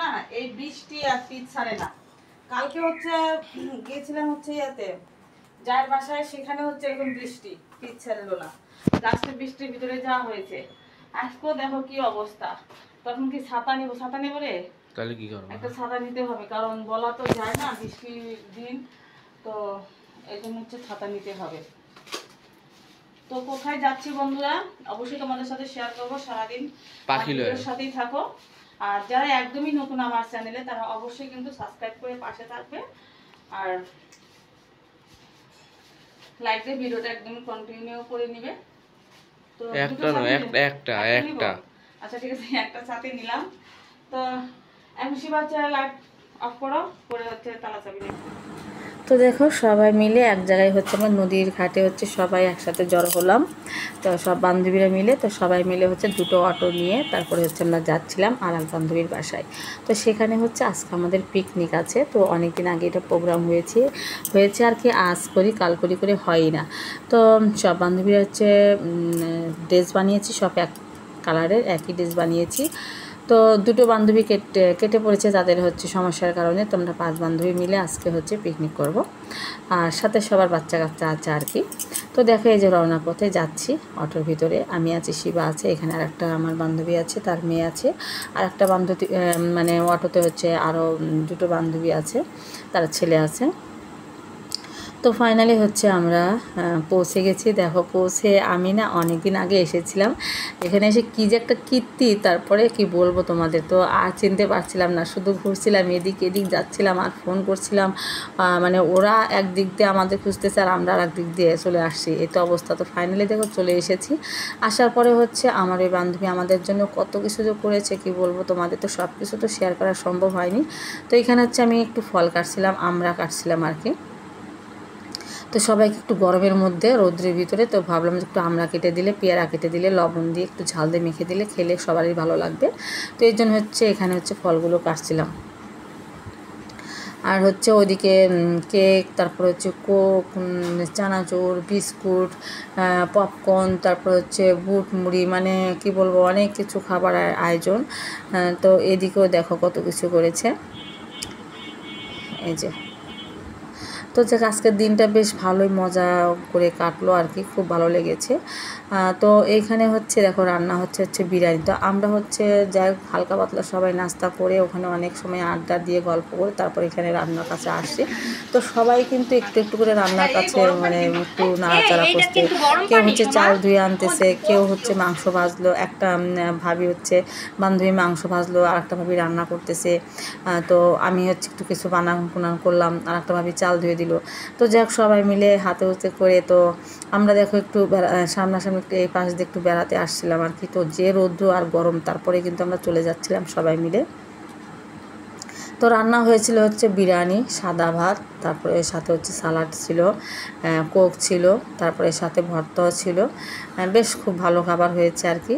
না এই বৃষ্টি আর পিচ ছাড়ে না। কালকে হচ্ছে গিয়েছিলাম হচ্ছে ইয়াতে যার বাসায়, সেখানে হচ্ছে এরকম বৃষ্টি, পিচ ছাড়লো না, লাস্টে বৃষ্টির ভিতরে যাওয়া হয়েছে। আজকেও দেখো কি অবস্থা। তখন কি ছাতা নিবো, ছাতা নেবো রে, তাহলে কি করবো? একটা ছাতা নিতে হবে, কারণ বলা তো যায় না বৃষ্টির দিন, তো এই জন্য হচ্ছে ছাতা নিতে হবে। তো কোথায় যাচ্ছি বন্ধুরা অবশ্যই তোমাদের সাথে শেয়ার করবো সারাদিন, পাখির সাথেই থাকো। আর যারা একদমই নতুন আমার চ্যানেলে তারা অবশ্যই কিন্তু সাবস্ক্রাইব করে পাশে থাকবে, আর লাইক দিয়ে ভিডিওটা একদম কন্টিনিউ করে নিবে। তো একটা আচ্ছা ঠিক আছে, একটা সাথে নিলাম। তো এখন শিবাচ্চা লাইট অফ করো, করে হচ্ছে তালা চাবি। তো দেখো সবাই মিলে এক জায়গায় হচ্ছে আমরা নদীর ঘাটে হচ্ছে সবাই একসাথে জড়ো হলাম। তো সব বান্ধবীরা মিলে, তো সবাই মিলে হচ্ছে দুটো অটো নিয়ে তারপরে হচ্ছে আমরা যাচ্ছিলাম আর এক বান্ধবীর বাসায়। তো সেখানে হচ্ছে আজকে আমাদের পিকনিক আছে। তো অনেক দিন আগে এটা প্রোগ্রাম হয়েছে আর কি, আজ করি কাল করি করে হয়ই না। তো সব বান্ধবীরা হচ্ছে ড্রেস বানিয়েছি, সব এক কালারের একই ড্রেস বানিয়েছি। তো দুটো বান্ধবী কেটে পড়েছে, তাদের হচ্ছে সমস্যার কারণে। তোমরা 5 বান্ধবী মিলে আজকে হচ্ছে পিকনিক করব, আর সাথে সবার বাচ্চা কাচ্চা আছে আর কি। তো দেখো এই যে রওনা পথে যাচ্ছি, অটোর ভিতরে আমি আছি, শিবা আছে, এখানে আর একটা আমার বান্ধবী আছে, তার মেয়ে আছে, আর একটা বান্ধবী মানে অটোতে হচ্ছে আরও দুটো বান্ধবী আছে, তার ছেলে আছে। তো ফাইনালি হচ্ছে আমরা পৌঁছে গেছি। দেখো পৌঁছে আমি না অনেক দিন আগে এসেছিলাম এখানে, এসে কী যে একটা কীর্তি, তারপরে কি বলবো তোমাদের, তো আর চিনতে পারছিলাম না, শুধু ঘুরছিলাম এদিক এদিক যাচ্ছিলাম আর ফোন করছিলাম। মানে ওরা এক দিক দিয়ে আমাদের খুঁজতেছে আর আমরা আর এক দিক দিয়ে চলে আসছি, এই তো অবস্থা। তো ফাইনালি দেখো চলে এসেছি। আসার পরে হচ্ছে আমার ওই বান্ধবী আমাদের জন্য কত কিছু যে করেছে কি বলবো তোমাদের, তো সব কিছু তো শেয়ার করা সম্ভব হয়নি। তো এখানে হচ্ছে আমি একটু ফল কাটছিলাম, আমরা কাটছিলাম আর কি। তো সবাইকে একটু গরমের মধ্যে রৌদ্রের ভিতরে, তো ভাবলাম যে একটু আমড়া কেটে দিলে, পেয়ারা কেটে দিলে, লবণ দিয়ে একটু ঝাল দিয়ে মেখে দিলে খেলে সবারই ভালো লাগবে। তো এই জন্য হচ্ছে এখানে হচ্ছে ফলগুলো কাটছিলাম। আর হচ্ছে ওইদিকে কেক, তারপর হচ্ছে কোক, চানাচুর, বিস্কুট, পপকর্ন, তারপর হচ্ছে বুট মুড়ি, মানে কি বলবো অনেক কিছু খাবার আয়োজন। তো এদিকেও দেখো কত কিছু করেছে, এই যে। তো যে আজকের দিনটা বেশ ভালোই মজা করে কাটলো আর কি, খুব ভালো লেগেছে। তো এইখানে হচ্ছে দেখো রান্না হচ্ছে বিরিয়ানি। তো আমরা হচ্ছে যাই হালকা পাতলা সবাই নাস্তা করে ওখানে অনেক সময় আড্ডা দিয়ে গল্প করে তারপর এখানে রান্নার কাছে আসছি। তো সবাই কিন্তু একটু একটু করে রান্নার কাছে মানে একটু নাড়াচাড়া করছে, কেউ হচ্ছে চাল ধুয়ে আনতেছে, কেউ হচ্ছে মাংস ভাজলো, একটা ভাবি হচ্ছে বান্ধবী মাংস ভাজলো, আর একটা ভাবি রান্না করতেছে। তো আমি হচ্ছে একটু কিছু বানান করলাম, আর একটা ভাবি চাল ধুয়ে দিল। তো যাক সবাই মিলে হাতে হাতে করে, তো আমরা দেখো একটু সামনাসামনি একটু এই পাশ দিয়ে একটু বেড়াতে আসছিলাম আর কি। তো যে রৌদ্র আর গরম, তারপরে কিন্তু আমরা চলে যাচ্ছিলাম সবাই মিলে। তো রান্না হয়েছিল হচ্ছে বিরিয়ানি, সাদা ভাত, তারপরে সাথে হচ্ছে সালাড ছিল, কোক ছিল, তারপরে সাথে ভর্তাও ছিল। বেশ খুব ভালো খাবার হয়েছে আর কি,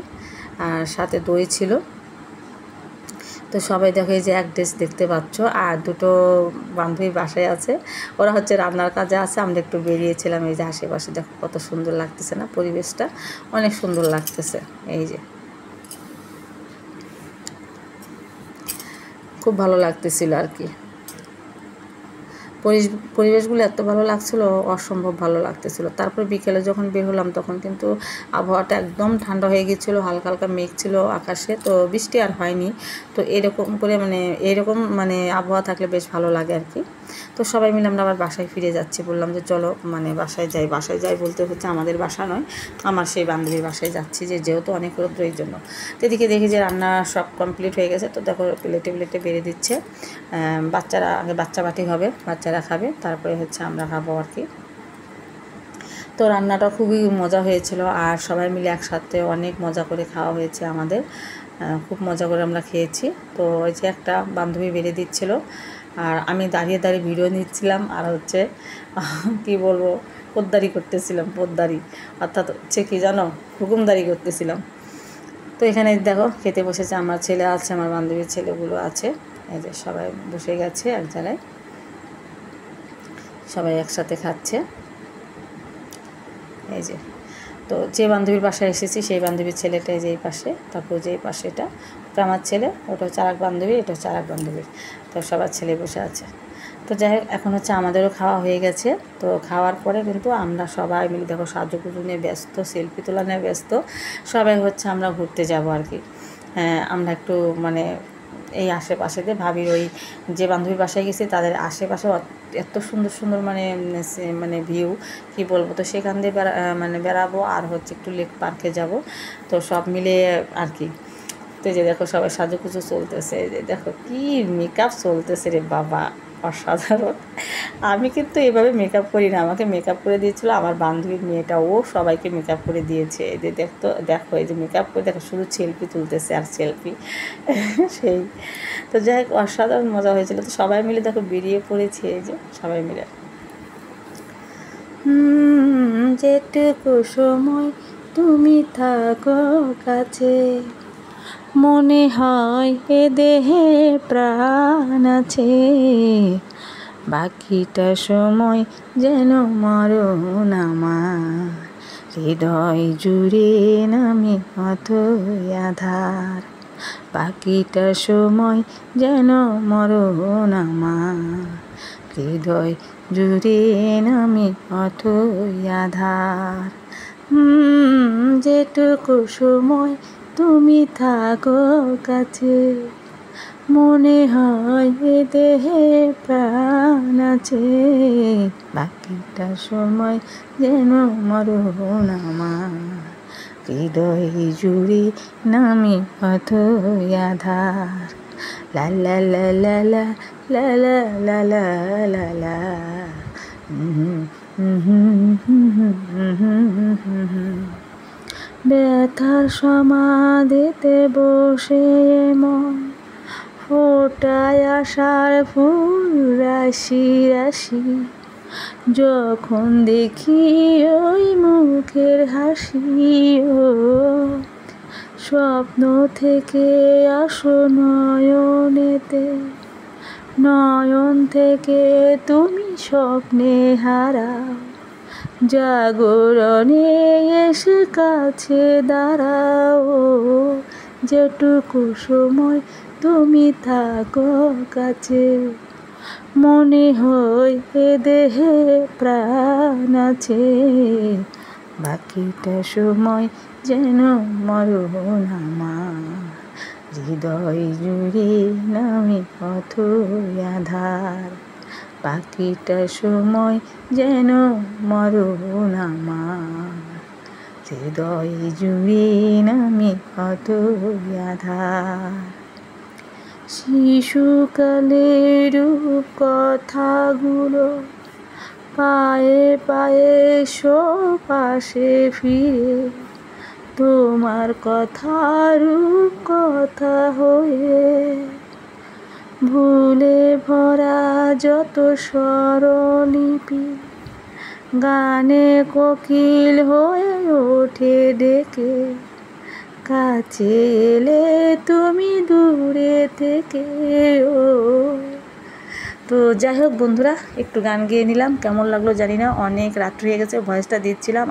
আর সাথে দই ছিল। তো সবাই দেখো এই যে এক ড্রেস দেখতে পাচ্ছ, আর দুটো বান্ধবী বাসায় আছে, ওরা হচ্ছে রান্নার কাজে আছে। আমরা একটু বেরিয়েছিলাম, এই যে আশেপাশে দেখো কত সুন্দর লাগতেছে না, পরিবেশটা অনেক সুন্দর লাগতেছে। এই যে খুব ভালো লাগতেছিল আর কি, পরিবেশগুলো এত ভালো লাগছিলো, অসম্ভব ভালো লাগতেছিলো। তারপরে বিকেলে যখন বের হলাম তখন কিন্তু আবহাওয়াটা একদম ঠান্ডা হয়ে গিয়েছিলো, হালকা হালকা মেঘ ছিল আকাশে, তো বৃষ্টি আর হয়নি। তো এরকম করে এরকম আবহাওয়া থাকলে বেশ ভালো লাগে আর কি। তো সবাই মিলে আমরা আবার বাসায় ফিরে যাচ্ছি, বললাম যে চলো বাসায় যাই বলতে হচ্ছে আমাদের বাসা নয়, আমার সেই বান্ধবীর বাসায় যাচ্ছি, যেহেতু অনেক রৌদ্র এই জন্য। তো এদিকে দেখি যে রান্না সব কমপ্লিট হয়ে গেছে। তো দেখো প্লেটে বেড়ে দিচ্ছে, বাচ্চারা আগে বাচ্চা বাটি হবে, বাচ্চারা খাবে, তারপরে হচ্ছে আমরা খাবো আর কি। তো রান্নাটা খুবই মজা হয়েছিল, আর সবাই মিলে একসাথে অনেক মজা করে খাওয়া হয়েছে আমাদের, খুব মজা করে আমরা খেয়েছি। তো ওই যে একটা বান্ধবী বেড়ে দিচ্ছিল, আর আমি দাঁড়িয়ে দাঁড়িয়ে ভিডিও নিচ্ছিলাম, আর হচ্ছে কি বলবো পোদ্দারি করতেছিলাম, পোদ্দারি অর্থাৎ হচ্ছে কি জানো, হুকুমদারি করতেছিলাম। তো এখানে দেখো খেতে বসেছে, আমার ছেলে আছে, আমার বান্ধবীর ছেলেগুলো আছে, এই যে সবাই বসে গেছে এক জায়গায়, সবাই একসাথে খাচ্ছে। এই যে তো যে বান্ধবীর বাসায় এসেছি সেই বান্ধবীর ছেলেটা এই যে এই পাশে, তারপর যে এই পাশেটা একটা আমার ছেলে, ওটা হচ্ছে আর এক বান্ধবী, এটা হচ্ছে আর এক বান্ধবী। তো সবার ছেলে বসে আছে। তো যাই হোক, এখন হচ্ছে আমাদেরও খাওয়া হয়ে গেছে। তো খাওয়ার পরে কিন্তু আমরা সবাই মিলে দেখো সাজুগুজু নিয়ে ব্যস্ত, সেলফি তোলা নিয়ে ব্যস্ত। সবাই হচ্ছে আমরা ঘুরতে যাব আর কি। আমরা একটু মানে এই আশেপাশে দিয়ে ভাবির ওই যে বান্ধবীর বাসায় গেছি তাদের আশেপাশে এত সুন্দর সুন্দর মানে ভিউ কি বলবো। তো সেখান দিয়ে বেড়াবো আর হচ্ছে একটু লেক পার্কে যাব। তো সব মিলে আর কি। তো যে দেখো সবাই সাজুগুজু চলতেছে, যে দেখো কি মেকআপ চলতেছে রে বাবা, অসাধারণ। আমি কিন্তু এভাবে মেকআপ করি না, আমাকে মেকআপ করে দিয়েছিলো আমার বান্ধবীর মেয়েটা, ও সবাইকে মেকআপ করে দিয়েছে। এই যে দেখো এই যে মেকআপ করে দেখো শুধু সেলফি তুলতেছে আর সেলফি সেই। তো যাই হোক, অসাধারণ মজা হয়েছিল। তো সবাই মিলে দেখো বেরিয়ে পড়েছি, এই যে সবাই মিলে। যেটুকু সময় তুমি থাকো কাছে, মনে হয় এ দেহে প্রাণ আছে, বাকিটা সময় যেন মরণ আমার, হৃদয় জুড়ে নামে অথই আধার, বাকিটা সময় যেন মরণ আমার, হৃদয় জুড়ে নামে অথই আধার। যেটুকু সময় তুমি থাকো কাছে, মনে হয় এ দেহে প্রাণ আছে, বাকিটা সময় যেন মরণ আমার, হৃদয় জুড়ে নামে অথই আধার। লা লা লা লা লা লা লা লা লা লা। ব্যথার সমাধিতে বসে মন ফোটায় আশার ফুল রাশি রাশি, যখন দেখি ওই মুখের হাসি, ও স্বপ্ন থেকে আসো নয়নেতে, নয়ন থেকে তুমি স্বপ্নে হারাও, জাগরণে এসে কাছে দাঁড়াও, যেটুকু সময় তুমি থাকো কাছে, মনে হয় এ দেহে প্রাণ আছে, বাকিটা সময় যেন মরণ আমার, হৃদয় জুড়ে নামে অথই আধার, বাকিটা সময় যেন মরণ আমার, হৃদয় জুড়ে নামে অথই আধার। শিশুকালের রূপ কথাগুলো পায়ে পায়ে পাশে ফিরে, তোমার কথা রূপ কথা হয়ে, ভুলে ভরা যত স্বরলিপি গানে কোকিল হয়ে ওঠে ডেকে, কাছে এলে তুমি দূরে থেকে, ও। তো যাই হোক বন্ধুরা, একটু গান গেয়ে নিলাম, কেমন লাগলো জানি না, অনেক রাত্রি হয়ে গেছে, ভয়েসটা দিচ্ছিলাম।